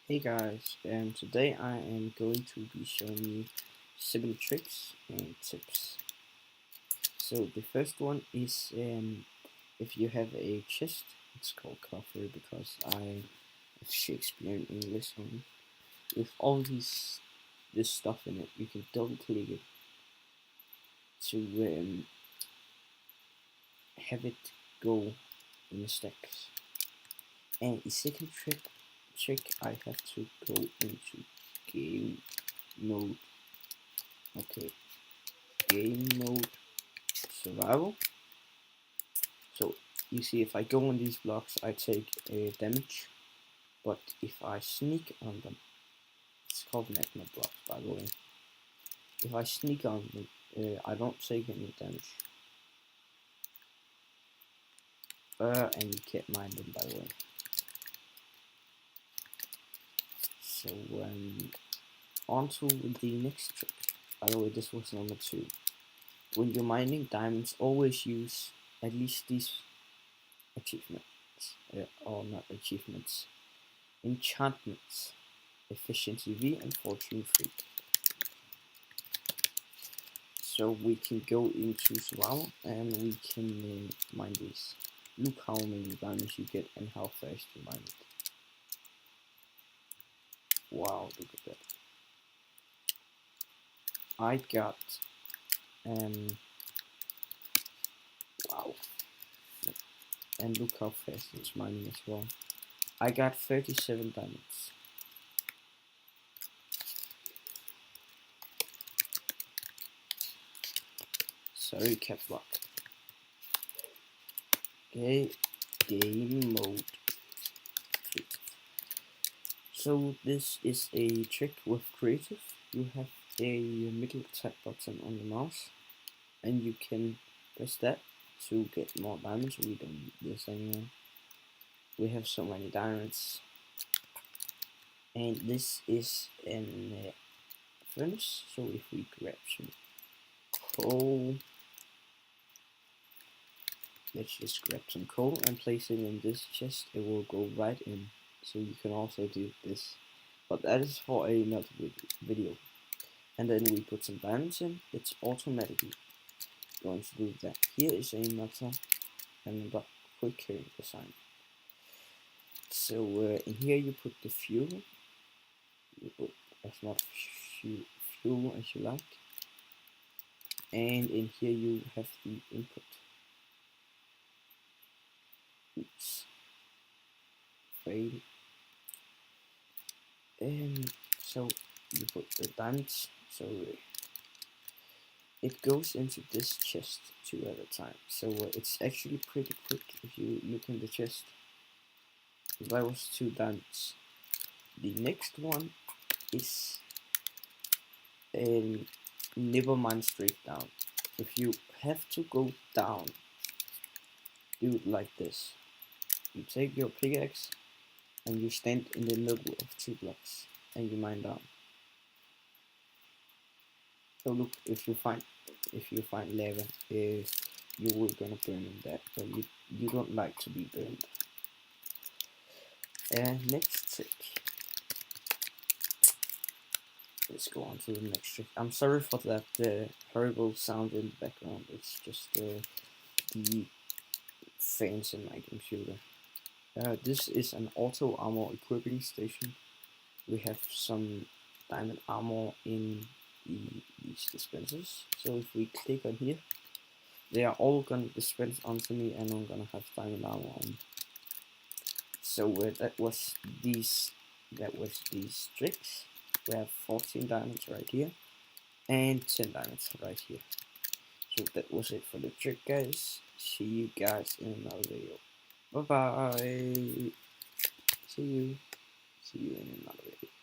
Hey guys, today I am going to be showing you 7 tricks and tips. So the first one is if you have a chest, it's called coffer because I have Shakespeare in English on. With all this stuff in it, you can double click it to have it go in the stacks. And the second trick I have to go into game mode. Okay, game mode survival. So you see, if I go on these blocks, I take damage, but if I sneak on them, it's called magma blocks, by the way. If I sneak on them, I don't take any damage. And you can't mine them, by the way. So on to the next trick. By the way, this was number 2. When you're mining diamonds, always use at least these achievements, or not achievements, enchantments: efficiency V and fortune 3. So we can go into survival and we can mine these. Look how many diamonds you get and how fast you mine it. Wow, look at that. I got wow, and look how fast it's mining as well. I got 37 diamonds. Sorry, caps lock. Okay, game mode. So this is a trick with creative. You have a middle tab button on the mouse, and you can press that to get more diamonds. We don't need this anymore. We have so many diamonds, and this is an furnace. So if we grab some coal, let's just grab some coal and place it in this chest. It will go right in. So you can also do this, but that is for another video. And then we put some diamonds in. It's automatically going to do that. Here is another quicker design. So in here you put the fuel. You put as much fuel as you like, and in here you have the input. Oops, fail. So you put the diamonds. So it goes into this chest 2 at a time. So it's actually pretty quick if you look in the chest. That was 2 diamonds. The next one is never mind straight down. If you have to go down, do it like this. You take your pickaxe and you stand in the middle of 2 blocks and you mine down. So look, if you find lava, you will gonna burn in that, but you don't like to be burned. Next trick. Let's go on to the next trick. I'm sorry for that horrible sound in the background. It's just the fans in my computer. This is an auto armor equipping station. We have some diamond armor in these dispensers. So if we click on here, they are all gonna dispense onto me, and I'm gonna have diamond armor on. So that was these tricks. We have 14 diamonds right here and 10 diamonds right here. So that was it for the trick, guys. See you guys in another video. Bye bye. See you in another video.